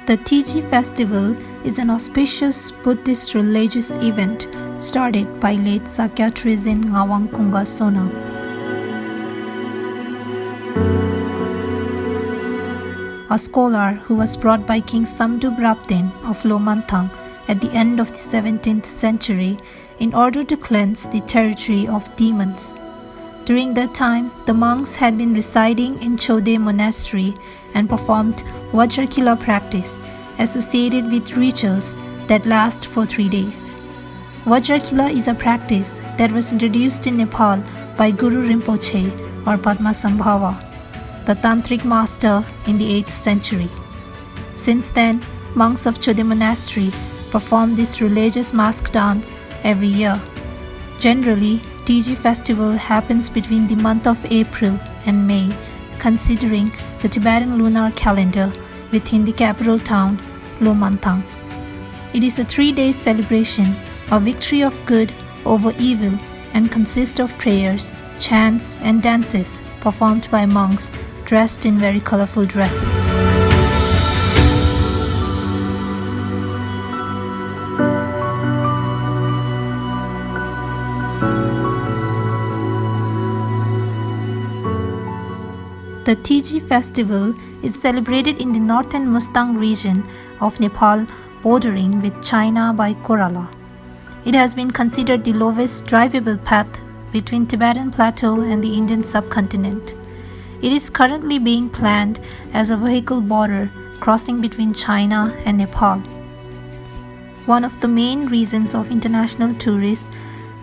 The Tiji Festival is an auspicious Buddhist religious event started by late Sakya Trizin Ngawang Kunga Sona. A scholar who was brought by King Samdubrabdin of Lomantang at the end of the 17th century in order to cleanse the territory of demons. During that time, the monks had been residing in Chode Monastery and performed Vajrakila practice associated with rituals that last for 3 days. Vajrakila is a practice that was introduced in Nepal by Guru Rinpoche or Padmasambhava, the tantric master in the 8th century. Since then, monks of Chode Monastery perform this religious mask dance every year. Generally, Tiji Festival happens between the month of April and May, considering the Tibetan lunar calendar within the capital town, Lomantang. It is a 3-day celebration, a victory of good over evil, and consists of prayers, chants, and dances performed by monks dressed in very colorful dresses. The Tiji Festival is celebrated in the northern Mustang region of Nepal, bordering with China by Kerala. It has been considered the lowest drivable path between Tibetan Plateau and the Indian subcontinent. It is currently being planned as a vehicle border crossing between China and Nepal. One of the main reasons of international tourists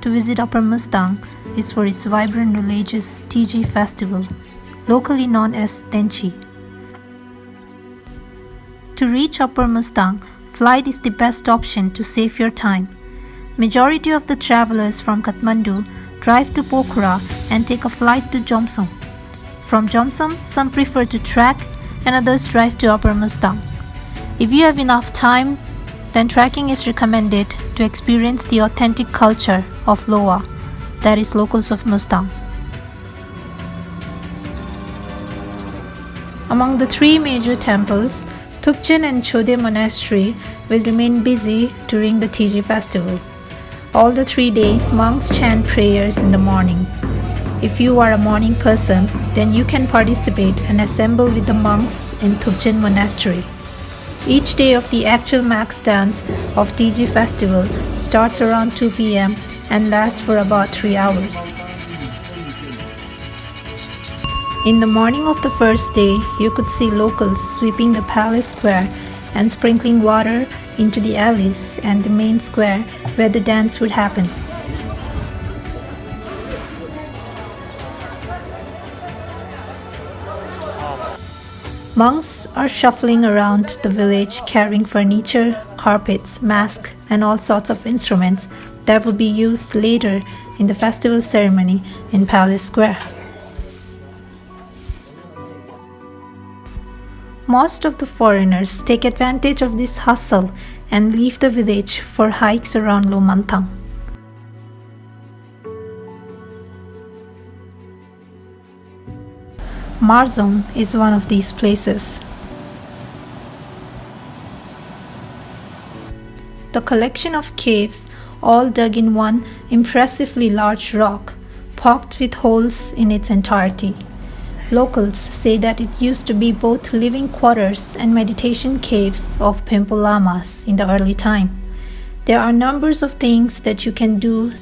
to visit Upper Mustang is for its vibrant religious Tiji Festival, locally known as Tenchi. To reach Upper Mustang, flight is the best option to save your time. Majority of the travelers from Kathmandu drive to Pokhara and take a flight to Jomsom. From Jomsom, some prefer to trek and others drive to Upper Mustang. If you have enough time, then trekking is recommended to experience the authentic culture of Loa, that is locals of Mustang. Among the 3 major temples, Thupchen and Chode Monastery will remain busy during the Tiji Festival. All the 3 days, monks chant prayers in the morning. If you are a morning person, then you can participate and assemble with the monks in Thupchen Monastery. Each day of the actual max dance of Tiji Festival starts around 2 p.m. and lasts for about 3 hours. In the morning of the first day, you could see locals sweeping the palace square and sprinkling water into the alleys and the main square where the dance would happen. Monks are shuffling around the village carrying furniture, carpets, masks, and all sorts of instruments that would be used later in the festival ceremony in Palace Square. Most of the foreigners take advantage of this hustle and leave the village for hikes around Lomantang. Marzong is one of these places. The collection of caves, all dug in one impressively large rock, pocked with holes in its entirety. Locals say that it used to be both living quarters and meditation caves of Pempo Lamas in the early time. There are numbers of things that you can do,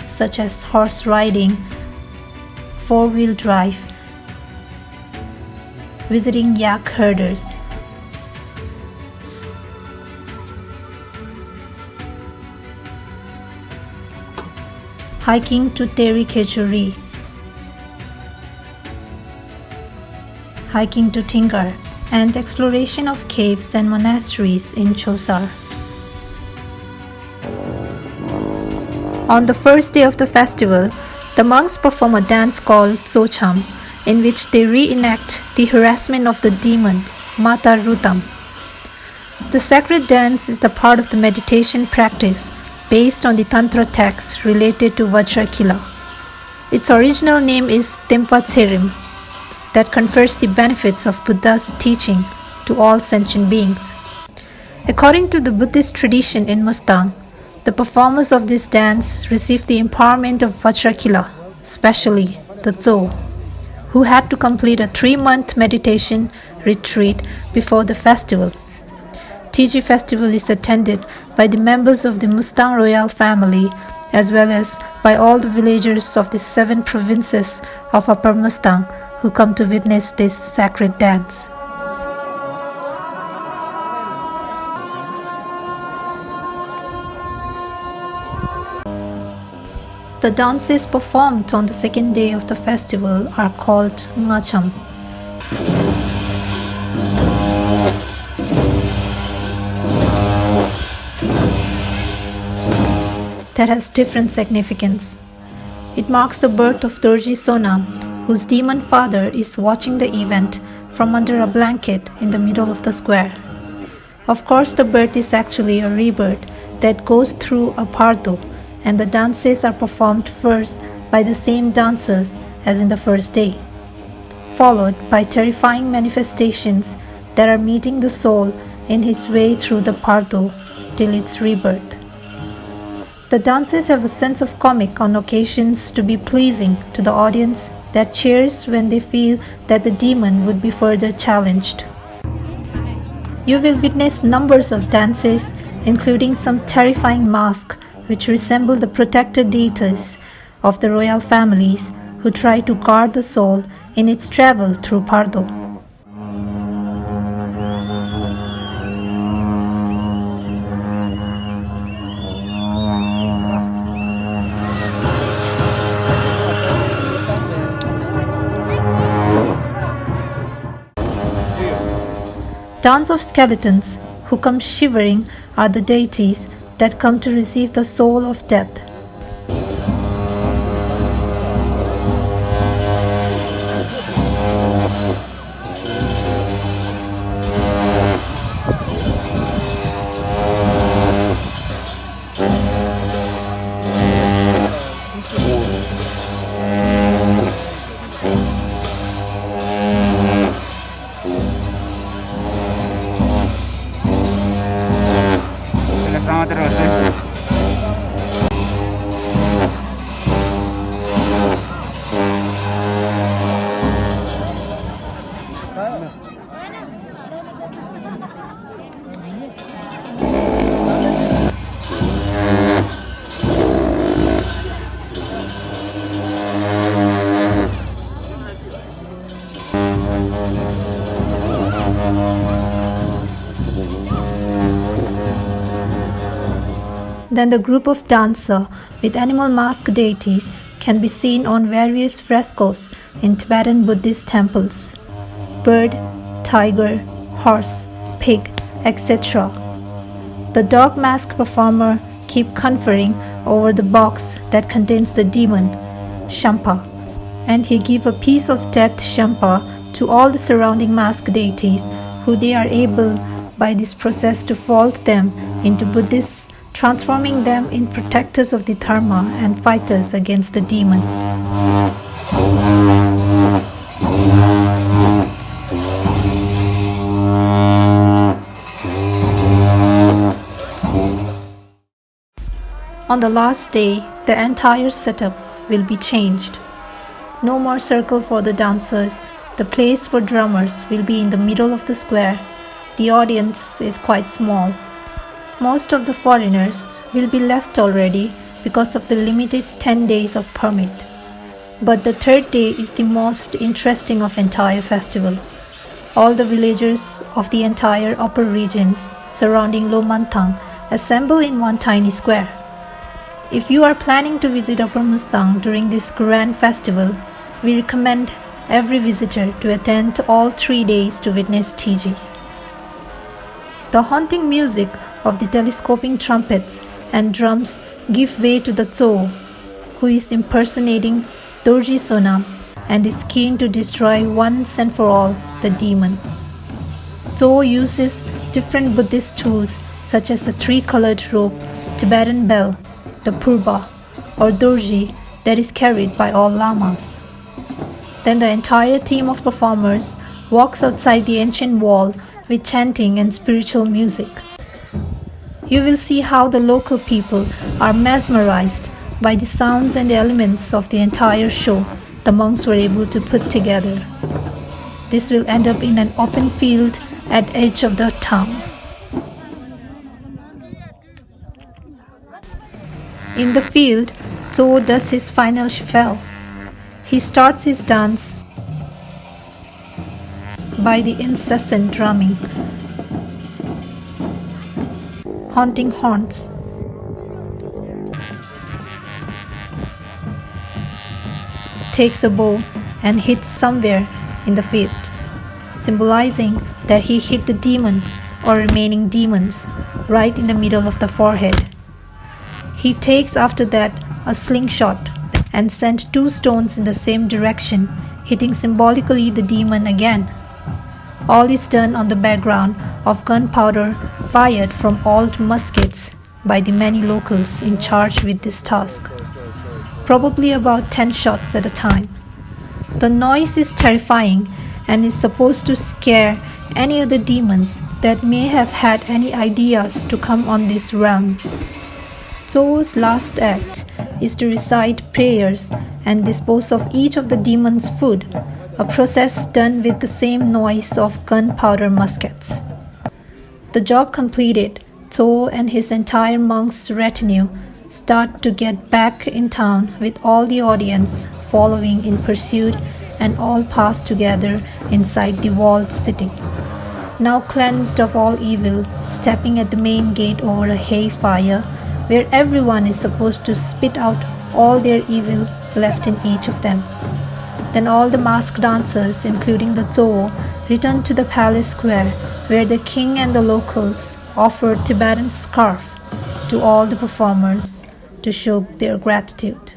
such as horse riding, 4-wheel drive, visiting yak herders, hiking to Teri Khechuri, hiking to Tingar, and exploration of caves and monasteries in Chosar. On the first day of the festival, the monks perform a dance called Tsocham, in which they reenact the harassment of the demon, Mata Rutam. The sacred dance is the part of the meditation practice based on the Tantra texts related to Vajrakila. Its original name is Tempa Tserim, that confers the benefits of Buddha's teaching to all sentient beings. According to the Buddhist tradition in Mustang, the performers of this dance received the empowerment of Vajrakila, especially the Zo, who had to complete a 3-month meditation retreat before the festival. Tiji Festival is attended by the members of the Mustang royal family as well as by all the villagers of the 7 provinces of Upper Mustang who come to witness this sacred dance. The dances performed on the second day of the festival are called ngacham. That has different significance. It marks the birth of Dorji Sonam, whose demon father is watching the event from under a blanket in the middle of the square. Of course, the birth is actually a rebirth that goes through a parto, and the dances are performed first by the same dancers as in the first day, followed by terrifying manifestations that are meeting the soul in his way through the parto till its rebirth. The dances have a sense of comic on occasions to be pleasing to the audience that cheers when they feel that the demon would be further challenged. You will witness numbers of dances, including some terrifying masks which resemble the protector deities of the royal families who try to guard the soul in its travel through Pardo. Dance of skeletons who come shivering are the deities that come to receive the soul of death. Then the group of dancer with animal mask deities can be seen on various frescoes in Tibetan Buddhist temples. Bird, tiger, horse, pig, etc. The dog mask performer keep conferring over the box that contains the demon, Shampa, and he give a piece of death Shampa to all the surrounding mask deities who they are able by this process to vault them into Buddhists, transforming them in protectors of the dharma and fighters against the demon. On the last day, the entire setup will be changed. No more circle for the dancers. The place for drummers will be in the middle of the square. The audience is quite small. Most of the foreigners will be left already because of the limited 10 days of permit. But the third day is the most interesting of entire festival. All the villagers of the entire upper regions surrounding Lomantang assemble in one tiny square. If you are planning to visit Upper Mustang during this grand festival, we recommend every visitor to attend all 3 days to witness Tiji. The haunting music of the telescoping trumpets and drums give way to the Zo, who is impersonating Dorji Sonam and is keen to destroy once and for all the demon. Zo uses different Buddhist tools such as the 3-colored rope, Tibetan bell, the purba or dorji that is carried by all lamas. Then the entire team of performers walks outside the ancient wall with chanting and spiritual music. You will see how the local people are mesmerized by the sounds and elements of the entire show the monks were able to put together. This will end up in an open field at edge of the town. In the field, Zo does his final shuffle. He starts his dance by the incessant drumming, haunting horns. Takes a bow and hits somewhere in the field, symbolizing that he hit the demon or remaining demons right in the middle of the forehead. He takes after that a slingshot and sends 2 stones in the same direction, hitting symbolically the demon again. All is done on the background of gunpowder fired from old muskets by the many locals in charge with this task, probably about 10 shots at a time. The noise is terrifying and is supposed to scare any other demons that may have had any ideas to come on this realm. Zo's last act is to recite prayers and dispose of each of the demons' food, a process done with the same noise of gunpowder muskets. The job completed, Zo and his entire monk's retinue start to get back in town with all the audience following in pursuit, and all pass together inside the walled city. Now cleansed of all evil, stepping at the main gate over a hay fire, where everyone is supposed to spit out all their evil left in each of them. Then all the masked dancers, including the Zo, return to the palace square, where the king and the locals offer Tibetan scarf to all the performers to show their gratitude.